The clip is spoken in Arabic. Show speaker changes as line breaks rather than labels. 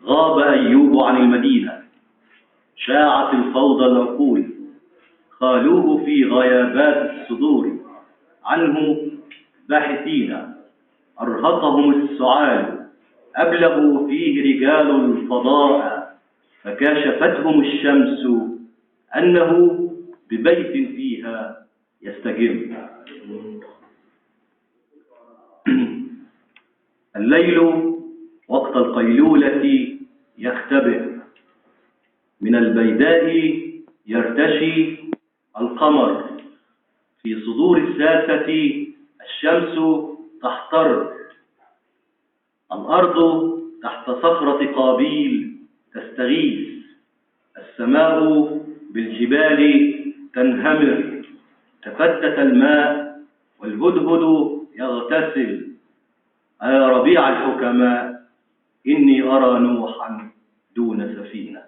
غاب أيوب عن المدينة، شاعت الفوضى العقول، خالوه في غيابات الصدور، عنه باحثين أرهقهم السعال، أبلغوا فيه رجال الفضاء، فكاشفتهم الشمس أنه ببيت فيها يستجم. الليل وقت القيلولة يختبئ، من البيداء يرتشي القمر، في صدور الساسة الشمس تحتر، الأرض تحت صخرة قابيل تستغيث، السماء بالجبال تنهمر، تفتت الماء والهدهد يغتسل. يا ربيع الحكماء إني أرى نوحا دون سفينة.